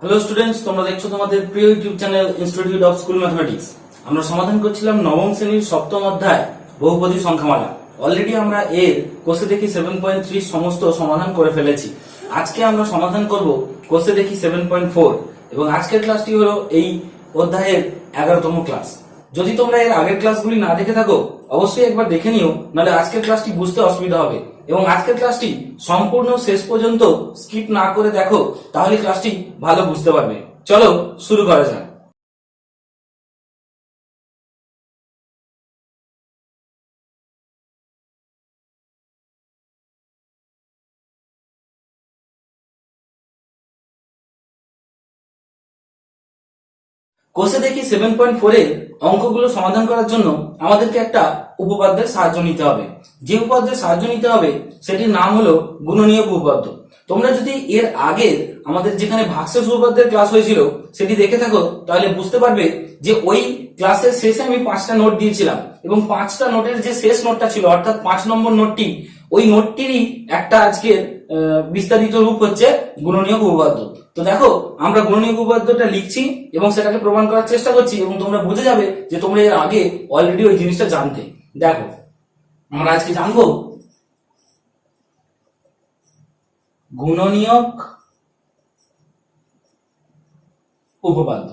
Hello students, তোমরা দেখছো তোমাদের প্রিয় YouTube channel institute of school mathematics. আমরা সমাধান করছিলাম নবম শ্রেণীর সপ্তম অধ্যায় বহুপদী সংখ্যামালা। অলরেডি আমরা এর কোষে দেখি 7.3 সমস্ত সমাধান করে ফেলেছি। আজকে আমরা সমাধান করব কোষে দেখি 7.4 এবং আজকের ক্লাসটি হলো এই অধ্যায়ের 11তম ক্লাস। যদি তোমরা এর আগের ক্লাসগুলি না দেখে থাকো অবশ্যই একবার দেখে নিও, নাহলে আজকের ক্লাসটি বুঝতে অসুবিধা হবে। এবং আজকের ক্লাসটি সম্পূর্ণ শেষ পর্যন্ত স্কিপ না করে দেখো, তাহলে ক্লাসটি ভালো বুঝতে পারবে। চলো শুরু করা যাক। কোষে দেখি 7.4 এর অঙ্কগুলো সমাধান করার জন্য আমাদেরকে একটা উপপাদ্যের সাহায্য নিতে হবে। যে উপপাদ্যের সাহায্য নিতে হবে সেটির নাম হলো গুণনীয়ক উপপাদ্য। তোমরা যদি এর আগে আমাদের যেখানে ভাগশেষ উপপাদ্যের ক্লাস হয়েছিল সেটি দেখে থাকো, তাহলে বুঝতে পারবে যে ওই ক্লাসের শেষে আমি 5টা নোট দিয়েছিলাম এবং 5টা নোটের যে শেষ নোটটা ছিল অর্থাৎ 5 নম্বর নোটটি, ওই নোটটিরই একটা আজকের বিস্তারিত রূপ হচ্ছে গুণনীয়ক উপপাদ্য। তো দেখো, আমরা গুণনীয়ক উপপাদ্যটা লিখছি এবং সেটাকে প্রমাণ করার চেষ্টা করছি এবং তোমরা বুঝে যাবে যে তোমরা এর আগে অলরেডি ওই জিনিসটা জানতে। দেখো, আমরা আজকে জানবো গুণনীয়ক উপপাদ্য।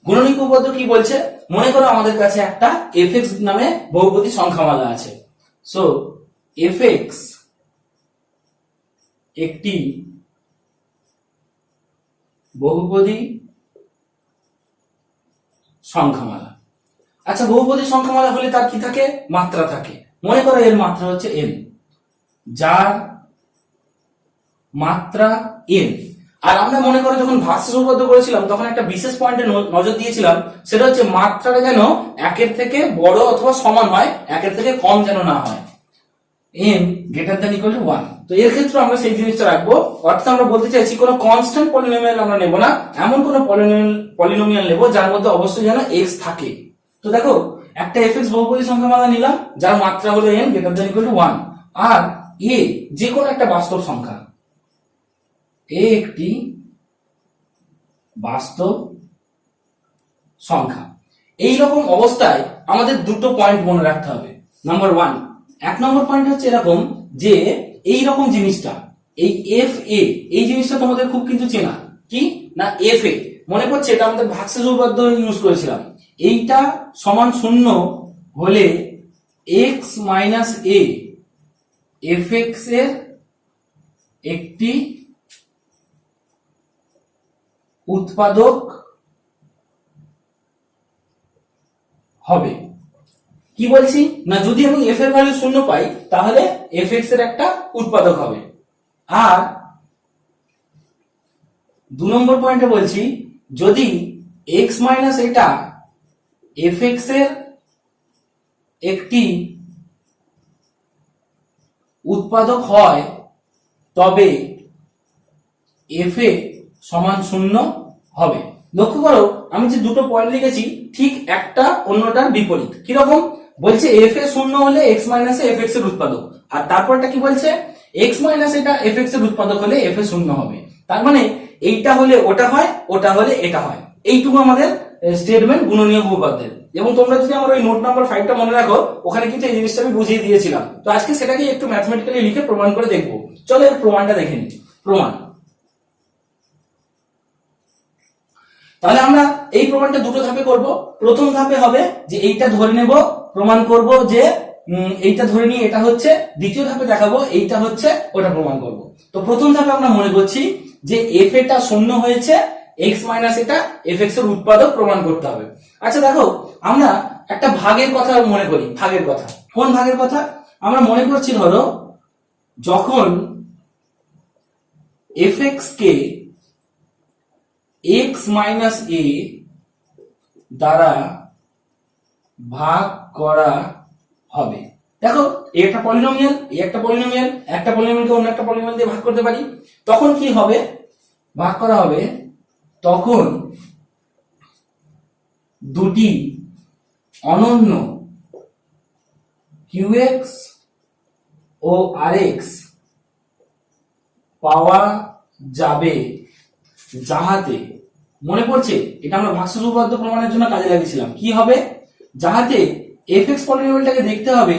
গুণনীয়ক উপপাদ্য কি বলছে? মনে করো আমাদের কাছে একটা fx নামে বহুপদী সংখ্যামালা আছে। সো fx একটি বহুপদী সংখ্যামালা। আচ্ছা, বহুপদী সংখ্যামালা হলে তার কি থাকে? মাত্রা থাকে। মনে করো এর মাত্রা হচ্ছে n, যার মাত্রা n। আর আমরা মনে করো যখন ভাগশেষ উপপাদ্য করেছিলাম তখন একটা বিশেষ পয়েন্টে নজর দিয়েছিলাম, সেটা হচ্ছে মাত্রাটা যেন একের থেকে বড় অথবা সমান হয়, একের থেকে কম যেন না হয়, n greater than equal to 1। তো এর ক্ষেত্রে আমরা সেই জিনিসটা রাখবো। অর্থাৎ আমরা বলতে চাইছি কোনো কনস্ট্যান্ট পলিনোমিয়াল আমরা নেব না, এমন কোনো পলিনোমিয়াল নেব যার মধ্যে অবশ্যই যেন x থাকে। তো দেখো, একটা fx বহুপদী সংখ্যামালা নিলাম যার মাত্রা হলো n greater than equal to 1, R a যে কোনো একটা বাস্তব সংখ্যা, a একটি বাস্তব সংখ্যা। এই রকম অবস্থায় আমাদের দুটো পয়েন্ট মনে রাখতে হবে। নাম্বার 1, 1 নম্বর পয়েন্ট হচ্ছে এরকম যে এই রকম জিনিসটা, এই এফ এ, এই জিনিসটা তোমাদের খুব কিন্তু চেনা। কি না, এফ এ মনে পড়ছে, এটা আমাদের ভাগশেষ উপপাদ্য ইউজ করেছিলাম। এইটা সমান 0 হলে x minus A F x এর একটি উৎপাদক হবে। কি বলছি না, যদি আমি f এর ভ্যালু 0 পাই তাহলে fx এর একটা উৎপাদক হবে। আর 2 নম্বর পয়েন্টে বলছি, যদি x মাইনাস এটা fx এর একটি উৎপাদক হয় তবে f a সমান 0 হবে। লক্ষ্য করো, আমি যে দুটো পয়েন্ট লিখেছি ঠিক একটা অন্যটার বিপরীত। কিরকম বলছে? f এ 0 হলে x মাইনাস এ fx এর উৎপাদক, আর তারপরটা কি বলছে? x মাইনাস এটা fx এর উৎপাদক হলে f এ 0 হবে। তার মানে এইটা হলে ওটা হয়, ওটা হলে এটা হয়। এইটুকু আমাদের স্টেটমেন্ট গুণনীয়ক উপপাদ্যের। এবং তোমরা যদি আমার ওই নোট নাম্বার 5টা মনে রাখো, ওখানে কিন্তু এই জিনিসটা আমি বুঝিয়ে দিয়েছিলাম। তো আজকে সেটাকে একটু ম্যাথমেটিক্যালি লিখে প্রমাণ করে দেখবো। চলো এর প্রমাণটা দেখে নিই। প্রমাণ, তাহলে আমরা এই প্রমাণটা দুটো ধাপে করব। প্রথম ধাপে হবে যে এইটা ধরে নেব, প্রমাণ করব যে এইটা ধরে নিয়ে এটা হচ্ছে। দ্বিতীয় ধাপে দেখাবো এইটা হচ্ছে, ওটা প্রমাণ করব। তো প্রথম ধাপে আমরা মনে করছি যে f এটা 0 হয়েছে, x মাইনাস এটা fx এর উৎপাদক প্রমাণ করতে হবে। আচ্ছা দেখো, আমরা একটা ভাগের কথা মনে করি। ভাগের কথা, কোন ভাগের কথা? আমরা মনে করছি ধরো যখন fx K x minus a দ্বারা ভাগ করা হবে। দেখো, একটা পলিনোমিয়াল, একটা পলিনোমিয়াল, একটা পলিনোমিয়ালকে অন্য একটা পলিনোমিয়াল দিয়ে ভাগ করতে পারি। তখন কি হবে? ভাগ করা হবে, তখন দুটি অনন্য qx ও rx পাওয়া যাবে যাহাতে, মনে পড়ছে এটা আমরা ভাগশেষ উপপাদ্য প্রমাণের জন্য কাজে লাগিয়েছিলাম, কি হবে, যাহাতে fx পলিনোমিয়ালটাকে দেখতে হবে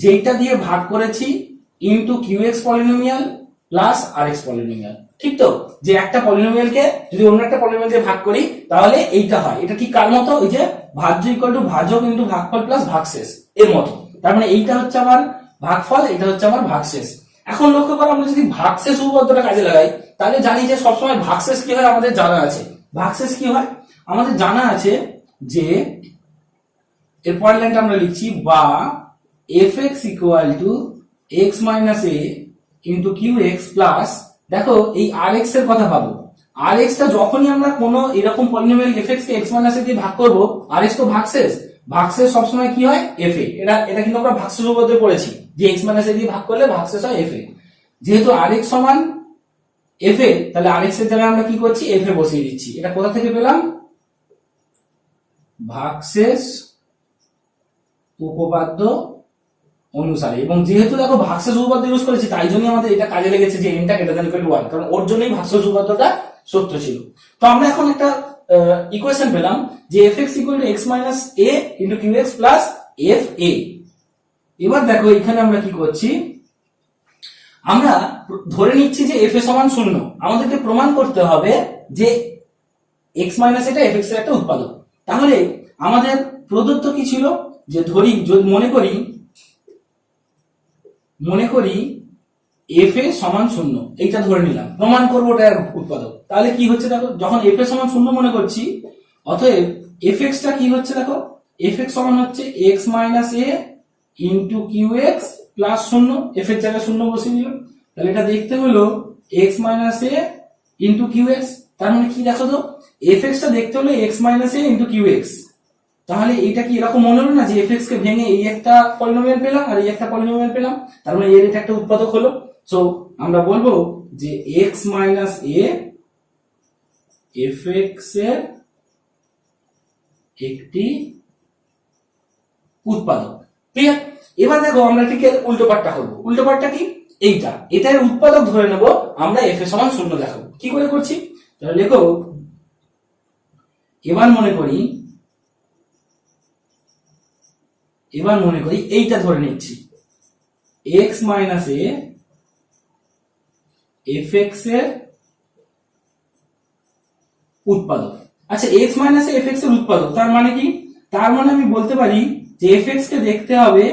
যেটা দিয়ে ভাগ করেছি into qx polynomial plus rx polynomial, ঠিক তো, যে একটা পলিনোমিয়ালকে যদি অন্য একটা পলিনোমিয়াল দিয়ে ভাগ করি তাহলে এইটা হয়, এটা ঠিক কার মতো, ওই যে ভাজ্য ইকুয়াল টু ভাজক ইনটু ভাগফল প্লাস ভাগশেষ এর মতো। তার মানে এইটা হচ্ছে আমার ভাগফল, এটা হচ্ছে আমার ভাগশেষ। এখন লক্ষ্য করো আমরা যদি ভাগশেষ উপপাদ্যটা কাজে লাগাই তাহলে জানি যে সবসময় ভাগশেষ কি হয় আমাদের জানা আছে। ভাগশেষ কি হয় আমাদের জানা আছে যে এর পরের লাইনটা আমরা লিখছি, বা fx equal to x minus a into qx plus, দেখো এই rx এর কথা ভাবো, rx টা যখনই আমরা কোনো এরকম polynomial fx K x minus a দিয়ে ভাগ করব, rx তো ভাগশেষ, ভাগশেষ সবসময় কি হয় fa, এটা কিন্তু আমরা ভাগশেষ উপপাদ্যে পড়েছি যে x মাইনাস a দিয়ে ভাগ করলে ভাগশেষ হয় fa। যেহেতু rx সমান fa, তাহলে rx এর জায়গায় আমরা কি করছি fa বসিয়ে দিচ্ছি। এটা কোথা থেকে পেলাম, ভাগশেষ উপপাদ্য অনুসারে। এবং যেহেতু দেখো ভাগশেষ উপপাদ্য ইউজ করেছি তাই জন্য আমাদের এটা কাজে লেগেছে যে n টা গ্রেটার দ্যান ইকুয়াল টু 1, কারণ ওর জন্যই ভাগশেষ উপপাদ্যটা সত্য ছিল। তো আমরা এখন একটা ইকুয়েশন পেলাম যে fx equal to x minus a into qx plus fa। এবার দেখো এখানে আমরা কি করছি, আমরা ধরে নিচ্ছি যে fa সমান 0, আমাদেরকে প্রমাণ করতে হবে যে x মাইনাস এটা fx এর একটা উৎপাদক। তাহলে আমাদের প্রদত্ত কি ছিল, যে ধরি মনে করি fa সমান 0, এইটা ধরে নিলাম, প্রমাণ করবো ওটা উৎপাদক। তাহলে কি হচ্ছে দেখো, যখন fa সমান 0 মনে করছি, অতএব fx টা কি হচ্ছে দেখো, fx সমান হচ্ছে x minus a into qx plus 0, f এর জায়গায় 0 বসিয়ে দিলাম, তাহলে এটা দেখতে হলো x minus a into qx। তার মানে কি দেখো তো, fx টা দেখতে হলো x minus a into qx। তাহলে এটা কি এরকম মনে হলো না যে fx কে ভেঙে এই একটা পলিনোমিয়াল পেলাম আর এই একটা পলিনোমিয়াল পেলাম, তার মানে এর এটা একটা উৎপাদক হলো। সো আমরা বলবো যে x মাইনাস a fx এর একটি উৎপাদক। ঠিক আছে, এবার দেখো আমরা ঠিক উল্টো পাটটা করবো। উল্টো পাটটা কি, এটার উৎপাদক ধরে নেব আমরা fa সমান 0 দেখাবো। কি করে করছি, তাহলে লেখো, এবার মনে করি এইটা ধরে নিচ্ছি x মাইনাস a fx এর উৎপাদক। আচ্ছা, x মাইনাস a fx এর উৎপাদক তার মানে কি, তার মানে আমি বলতে পারি যে fx কে দেখতে হবে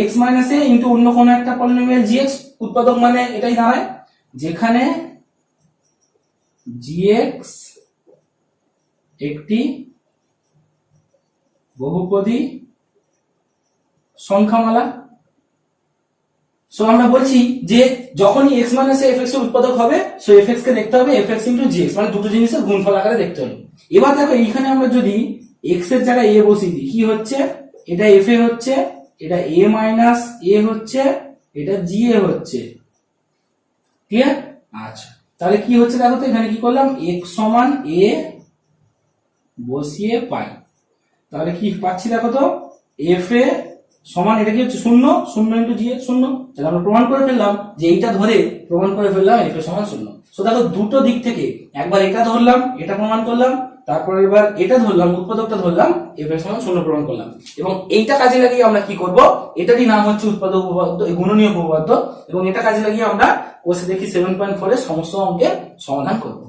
x মাইনাস a ইন্টু অন্য কোনো একটা পলিনোমিয়াল gx। উৎপাদক মানে এটাই দাঁড়ায় যেখানে gx একটি বহুপদী সংখ্যামালা। সো আমরা বলছি যে যখনই x মাইনাস a fx এর উৎপাদক হবে, সো fx কে দেখতে হবে fx ইনটু gx, মানে দুটো জিনিসের গুণফল আকারে দেখতে হবে। এবার দেখো এইখানে আমরা যদি x এর জায়গায় a বসিয়ে দিই, কি হচ্ছে, এটা fa হচ্ছে, এটা a মাইনাস a হচ্ছে, এটা ga হচ্ছে। ক্লিয়ার? আচ্ছা, তাহলে কি হচ্ছে দেখো তো, এখানে কি করলাম, x সমান a বসিয়ে পাই, তাহলে কি পাচ্ছি দেখো তো, fa সমান এটা কি হচ্ছে 0, 0 ইন্টু জি 0। তাহলে আমরা প্রমাণ করে ফেললাম যে এইটা ধরে প্রমাণ করে ফেললাম fa সমান 0। সো দেখো দুটো দিক থেকে, একবার এটা ধরলাম, এটা প্রমাণ করলাম, তারপর এবার এটা ধরলাম, উৎপাদকটা ধরলাম, fa সমান 0 প্রমাণ করলাম। এবং এইটা কাজে লাগিয়ে আমরা কি করব, এটারই নাম হচ্ছে উৎপাদক উপপাদ্য, গুণনীয় উপপাদ্য। এবং এটা কাজে লাগিয়ে আমরা কোষে দেখি 7.4 এর সমস্ত অঙ্কের সমাধান করব।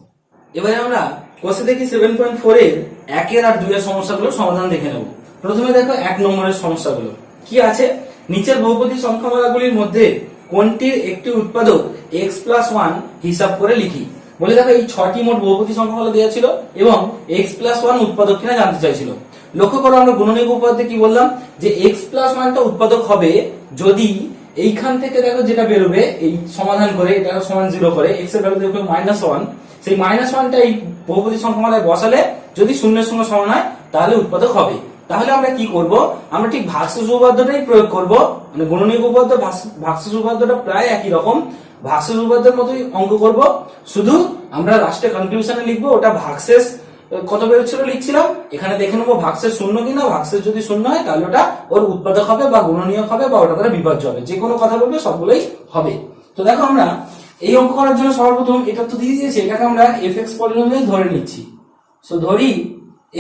এবারে আমরা কোষে দেখি 7.4 এর 1 এর আর 2 এর সমস্যাগুলোর সমাধান দেখে নেব। প্রথমে দেখো 1 নম্বরের সমস্যাগুলো কি আছে, নিচের বহুপদী সংখ্যামালাগুলির মধ্যে কোনটির একটি উৎপাদক x প্লাস 1 হিসাব করে লিখি। বলে দেখো এই 6টি মোট বহুপদী সংখ্যামালা দেওয়া ছিল এবং x প্লাস 1 উৎপাদক কিনা জানতে চাইছিল। লক্ষ্য করো আমরা গুণনীয় উপপাদ্যে কি বললাম, যে x প্লাস 1 টা উৎপাদক হবে যদি এইখান থেকে দেখো যেটা বেরোবে, এই সমাধান করে এটা সমান 0 করে x এর ভ্যালু দেখো -1, সেই -1 টা এই বহুপদী সংখ্যামালায় বসালে যদি শূন্যের সঙ্গে সমান হয় তাহলে উৎপাদক হবে। তাহলে আমরা কি করব, আমরা ঠিক ভাগশেষ উপপাদ্যটাই প্রয়োগ করব, মানে গুণনীয় উপপাদ্য ভাগশেষ উপপাদ্যটা প্রায় একই রকম, ভাগশেষ উপপাদ্যের মতোই অঙ্ক করব, শুধু আমরা লাস্টে কনক্লুশনে লিখবো ওটা ভাগশেষ কত বেরোচ্ছিল লিখছিলাম, এখানে দেখে নেবো ভাগশেষ 0 কিনা, ভাগশেষ যদি 0 হয় তাহলে ওটা ওর উৎপাদক হবে বা গুণনীয়ক হবে বা ওটা দ্বারা বিভাজ্য হবে, যে কোনো কথা বলবে সবগুলোই হবে। তো দেখো আমরা এই অঙ্ক করার জন্য সর্বপ্রথম এটা তো দিয়ে দিয়েছে, এটাকে আমরা এফএক্স পলিনোমিয়াল ধরে নিচ্ছি। সো ধরি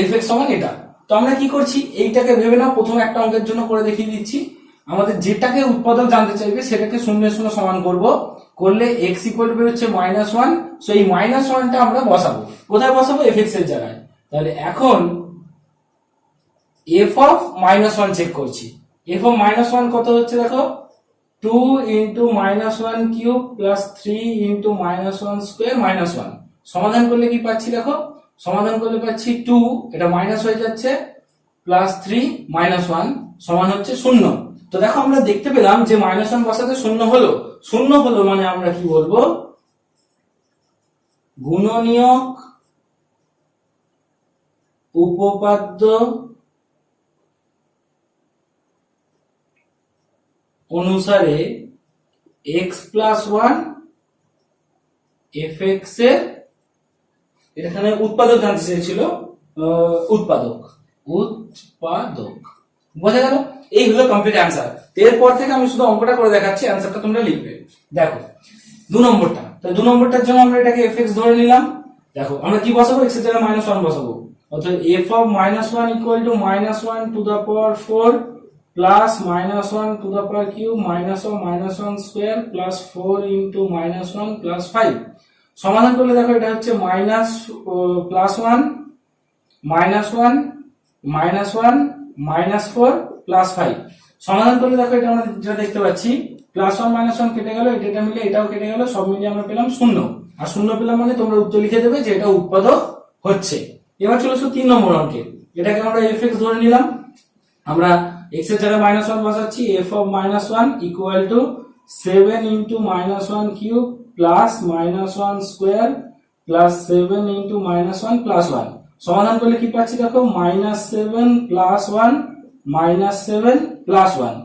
এফএক্স সমান এটা। তো আমরা কি করছি, এইটাকে ভেবে নাও, প্রথম একটা অঙ্কের জন্য করে দেখিয়ে দিচ্ছি। আমাদের যেটাকে উৎপাদক জানতে চাইবে সেটাকে শূন্যের শূন্য সমান করব, করলে এক্স ইকুয়াল টু হচ্ছে -1। সো এই -1টা আমরা বসাবো, কোথায় বসাবো, এফএক্স এর জায়গায়। তাহলে এখন এফ অফ -1 চেক করছি। এফ অফ -1 কত হচ্ছে দেখো, 2 into -1 cube plus 3 into -1 square -1। সমাধান করলে কি পাচ্ছি দেখো, সমাধান করলে পাচ্ছি 2, এটা মাইনাস হয়ে যাচ্ছে, প্লাস 3 -1 সমান হচ্ছে 0। তো দেখো আমরা দেখতে পেলাম যে -1 বসাতে 0 হলো। 0 হলো মানে আমরা কি বলবো, গুণনীয়ক উপপাদ্য অনুসারে x প্লাস 1 fx এর, এখানে উৎপাদক জানতে চেয়েছিল, উৎপাদক বোঝা গেল। এই হলো কমপ্লিট অ্যান্সার। এরপর থেকে আমি শুধু অঙ্কটা করে দেখাচ্ছি, অ্যান্সারটা তোমরা লিখবে। দেখো 2 নম্বরটা, তো 2 নম্বরটার জন্য আমরা এটাকে fx ধরে নিলাম। দেখো আমরা কি বসাবো, x এর জায়গায় -1 বসাবো। অর্থাৎ f of -1 equal to -1 to the power 4 plus -1 to the power cube minus of -1 square plus 4 into -1 plus 5। সমাধান করলে দেখো এটা হচ্ছে -1 +1 -1 -1 -4 plus 5। সমাধান করলে দেখো এটা আমরা যেটা দেখতে পাচ্ছি, +1 -1 কেটে গেল, এটা মিলে এটাও কেটে গেল, সব মিলিয়ে আমরা পেলাম 0। আর 0 পেলাম মানে তোমরা উত্তর লিখে দেবে যে এটা উৎপাদক হচ্ছে। এবার চলে আসো 3 নম্বর অঙ্কে। এটাকে আমরা fx ধরে নিলাম। আমরা x এর জায়গায় -1 বসাচ্ছি, f of -1 equal to 7 into -1 cube plus -1 square plus 7 into -1 plus 1। সমাধান করলে কি পাচ্ছি দেখো, -7 plus 1 -7 plus 1।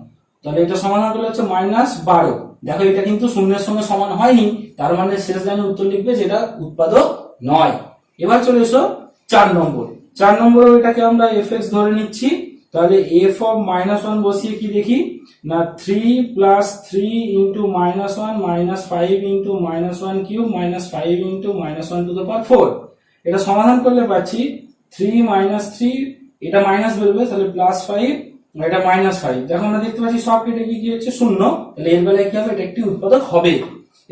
তাহলে এটা সমাধান করলে হচ্ছে -12। দেখো এটা কিন্তু শূন্যের সঙ্গে সমান হয়নি, তার মানে শেষ লাইনে উত্তর লিখবে যেটা উৎপাদক নয়। এবার চলে এসো 4 নম্বর। 4 নম্বর এটাকে আমরা fx ধরে নিচ্ছি। তাহলে f of -1 বসিয়ে কি দেখি না, 3 plus 3 into -1 minus 5 into -1 cube minus 5 into -1 to the power 4। এটা সমাধান করলে পাচ্ছি 3 minus 3, এটা মাইনাস বেরোবে, তাহলে +5, এটা -5। দেখো আমরা দেখতে পাচ্ছি সব কেটে কি হচ্ছে 0, তাহলে এর বেলায় কি হবে, এটা একটি উৎপাদক হবে।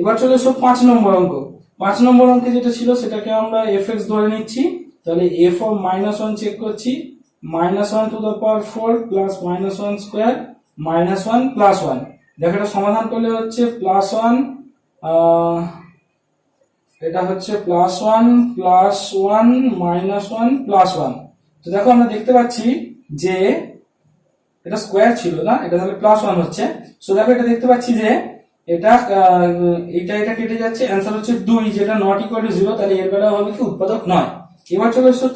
এবার চলে এসো 5 নম্বর অঙ্ক। 5 নম্বর অঙ্কে যেটা ছিল সেটাকে আমরা fx ধরে নিচ্ছি। তাহলে f of -1 চেক করছি, -1 to the power 4 plus -1 square -1 plus 1। দেখো এটা সমাধান করলে হচ্ছে +1, এটা হচ্ছে +1 plus 1 -1 plus 1। তো দেখো আমরা দেখতে পাচ্ছি যে এটা স্কোয়ার ছিল না, এটা তাহলে +1 হচ্ছে। সো দেখো এটা দেখতে পাচ্ছি যে এটা এটা কেটে যাচ্ছে, অ্যান্সার হচ্ছে 2, যেটা নট ইকুয়াল টু 0, তাহলে এর বেলা হবে কি উৎপাদক নয়। এবার চলে এসো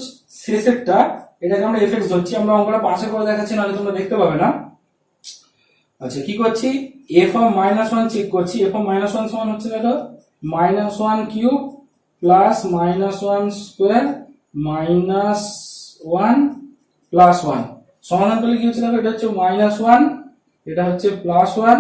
শেষেরটা, এটাকে আমরা fx ধরছি। আমরা অঙ্কটা পাশে করে দেখাচ্ছি, নাহলে তোমরা দেখতে পাবে না। আচ্ছা কি করছি, f of -1 চেক করছি। f of -1 সমান হচ্ছে দেখো -1 কিউব প্লাস -1 স্কোয়ার -1 প্লাস 1। সমাধান করলে কি হচ্ছে দেখো, এটা হচ্ছে -1, এটা হচ্ছে +1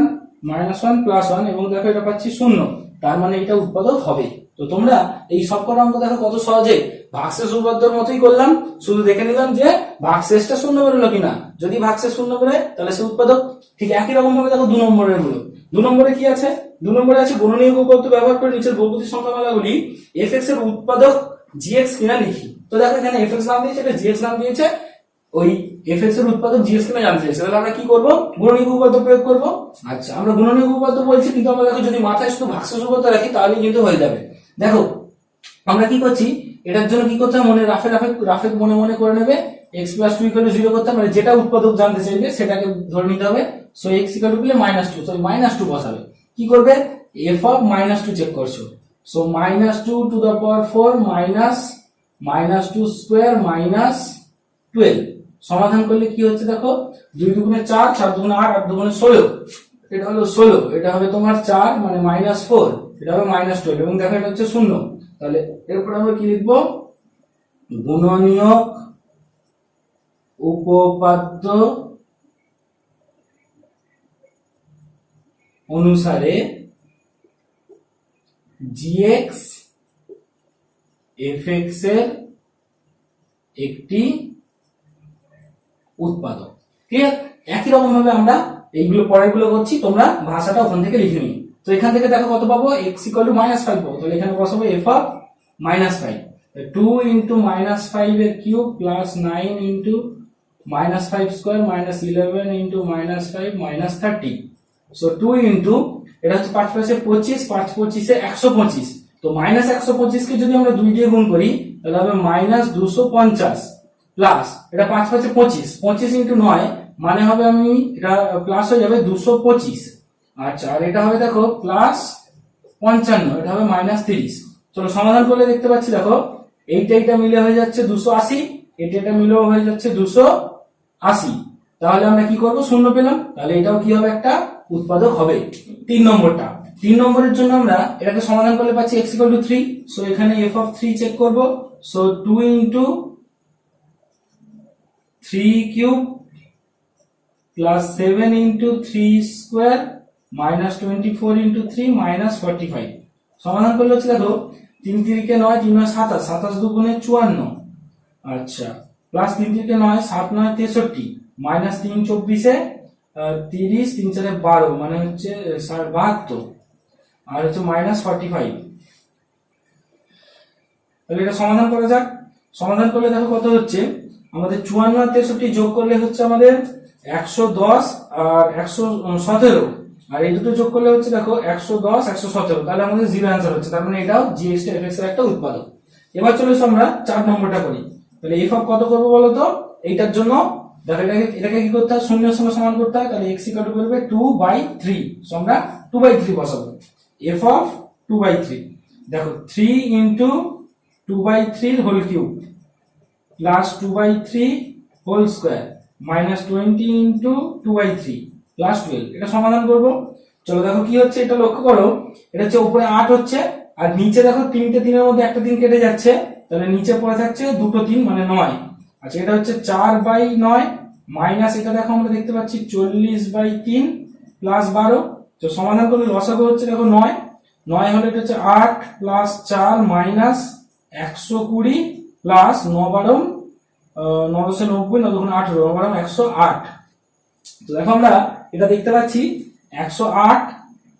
-1 প্লাস 1, এবং দেখো এটা পাচ্ছি 0, তার মানে এটা উৎপাদক হবে। তো তোমরা এই সবকটা অঙ্ক দেখো কত সহজে ভাগশেষ উপপাদ্যের মতোই করলাম, শুধু দেখে নিলাম যে ভাগশেষটা 0 বেরোলো কিনা। যদি ভাগশেষ 0 বেরোয় তাহলে সে উৎপাদক। ঠিক একই রকম ভাবে দেখো 2 নম্বরের গুলো। 2 নম্বরে কি আছে, 2 নম্বরে আছে গুণনীয়ক উপপাদ্য ব্যবহার করে নিচের বহুপদী সংখ্যামালাগুলি fx এর উৎপাদক gx কিনা লিখি। তো দেখো এখানে fx নাম দিয়েছে, এটা gx নাম দিয়েছে, ওই fx এর উৎপাদক gx কিনা জানতে চাইছে। তাহলে আমরা কি করব, গুণনীয়ক উপপাদ্য প্রয়োগ করব। আচ্ছা আমরা গুণনীয়ক উপপাদ্য বলছি, কিন্তু আমরা দেখো যদি মাথায় শুধু ভাগশেষ উপপাদ্য রাখি তাহলে কিন্তু হয়ে যাবে। দেখো আমরা কি করছি, এটার জন্য কি করতে হবে, মনে রাফে মনে মনে করে নেবে, x + 2 = 0 করতে হবে, মানে যেটা উৎপাদক জানতে চাইবে সেটাকে ধরে নিতে হবে। সো x = -2, সো -2 বসাবে। কি করবে, f of -2 চেক করছো। So -2 to the power 4 minus -2 square minus 12। সমাধান করলে কি হচ্ছে দেখো, 2 দুগুণে 4, 4 দুগুণে 8, 8 দুগুণে 16, এটা হলো 16, এটা হবে তোমার 4 মানে -4, এটা হবে -12, এবং দেখো এটা হচ্ছে 0। তাহলে এরপর আমরা কি লিখবো, গুণনীয়ক উপপাদ্য অনুসারে gx fx এর একটি উৎপাদক। ক্লিয়ার? একই রকম ভাবে আমরা এইগুলো পরেরগুলো করছি, তোমরা ভাষাটা ওখান থেকে লিখে নিও। তো এখান থেকে দেখো কত পাবো, x = -5 পাবো, তাহলে এখানে বসাবো f of -5, 2 × -5 এর cube plus 9 × -5 square minus 11 × -5 -30। So 2 × এটা হচ্ছে 5 5 25, 5 25 125। তো -125 কে যদি আমরা 2 দিয়ে গুণ করি তাহলে হবে -250 প্লাস এটা 5 5 25, 25 × 9 মানে হবে আমি এটা প্লাস হয়ে যাবে 225। আচ্ছা, আর এটা হবে দেখো প্লাস 55, এটা হবে -30। চলো সমাধান করলে দেখতে পাচ্ছি, দেখো এইটা মিলে হয়ে যাচ্ছে 280, এটা মিলে হয়ে যাচ্ছে 280। তাহলে আমরা কি করব, শূন্য পেলাম, তাহলে এটাও কি হবে, একটা উৎপাদক হবে। 3 নম্বরটা, 3 নম্বরের জন্য আমরা এটাকে সমাধান করলে পাচ্ছি x = 3। সো এখানে f of 3 চেক করব। So 2 × 3³ plus 7 × 3² -24 × 3 -45। সমাধান করলে হচ্ছে দেখো 3 × 3 = 9, 3 × 9 = 27, 27 × 2 = 54। আচ্ছা, প্লাস 3 × 3 = 9, 7 × 9 = 63, মাইনাস 3 × 24 30, 3 × 4 = 12, মানে হচ্ছে 72, আর হচ্ছে -45। তাহলে এটা সমাধান করা যাক। সমাধান করলে দেখো কত হচ্ছে, আমাদের 54 আর 63 যোগ করলে হচ্ছে আমাদের 110 আর 117, আর এই দুটো যোগ করলে হচ্ছে দেখো 110 117, তাহলে আমাদের 0 অ্যান্সার হচ্ছে। তার মানে এটাও gx টা fx এর একটা উৎপাদক। এবার চলো আমরা 4 নম্বরটা করি। তাহলে f কত করব বলো তো, এইটার জন্য দেখো এটাকে কি করতে হয়, শূন্যের সঙ্গে সমান করতে হয়। তাহলে x = করবে 2/3, সো আমরা 2/3 বসাবো। f of 2/3, দেখো 3 × 2/3 whole cube plus 2/3 whole square minus 20 × 2/3 plus 12। এটা সমাধান করব। চলো দেখো কি হচ্ছে, এটা লক্ষ্য করো, এটা হচ্ছে উপরে 8 হচ্ছে, আর নিচে দেখো 3টে 3 মধ্যে একটা 3 কেটে যাচ্ছে, তাহলে নিচে পড়ে থাকছে দুটো 3 মানে 9। আচ্ছা, এটা হচ্ছে 4/9 মাইনাস এটা দেখো আমরা দেখতে পাচ্ছি 40/3 প্লাস 12। তো সমাধান করলে লসাগু হচ্ছে দেখো 9 হলে এটা হচ্ছে 8 প্লাস 4 মাইনাস 120 প্লাস 9 12 9 10 90, 9 2 18, 9 12 108। তো দেখো আমরা এটা দেখতে পাচ্ছি 108,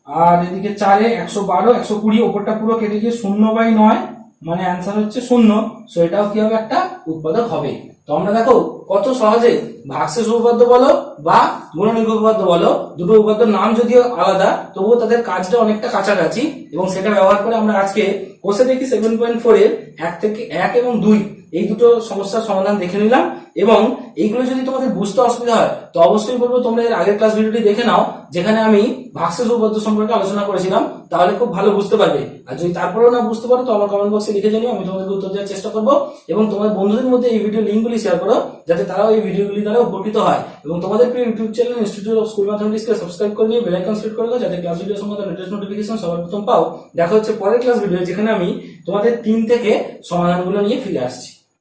আর এদিকে 4 এ 112 120, উপরটা পুরো কেটে গিয়ে 0/9, মানে অ্যান্সার হচ্ছে 0। সো এটাও কি হবে, একটা উৎপাদক হবে। তো আমরা দেখো কত সহজে ভাগশেষ উপপাদ্য বলো বা গুণনীয়ক উপপাদ্য বলো, দুটো উপপাদ্যের নাম যদিও আলাদা, তবুও তাদের কাজটা অনেকটা কাছাকাছি, এবং সেটা ব্যবহার করে আমরা আজকে কোষে দেখি 7.4 এর 1 এবং 2 এই দুটো সমস্যার সমাধান দেখে নিলাম। এবং এইগুলো যদি তোমাদের বুঝতে অসুবিধা হয় তো অবশ্যই বলবো তোমরা এর আগের ক্লাস ভিডিওটি দেখে নাও, যেখানে আমি ভাগশেষ উপপাদ্য সম্পর্কে আলোচনা করেছিলাম, তাহলে খুব ভালো বুঝতে পারবে। আর যদি তারপরেও না বুঝতে পারো তো আমার কমেন্ট বক্সে লিখে জানিও, আমি তোমাদেরকে উত্তর দেওয়ার চেষ্টা করবো। এবং তোমার বন্ধুদের মধ্যে এই ভিডিও লিঙ্কগুলি শেয়ার করো, যাতে তারাও এই ভিডিওগুলি দ্বারা উপকৃত হয়। এবং তোমাদের প্রিয় YouTube channel institute of school ম্যাথমেটিক্সকে সাবস্ক্রাইব করে নিয়ে বেল আইকন সেট করে দাও, যাতে ক্লাস ভিডিও সম্বন্ধে লেটেস্ট নোটিফিকেশন সবার প্রথম পাও। দেখা হচ্ছে পরের ক্লাস ভিডিও, যেখানে আমি তোমাদের 3 থেকে সমাধানগুলো নিয়ে ফিরে আসছি।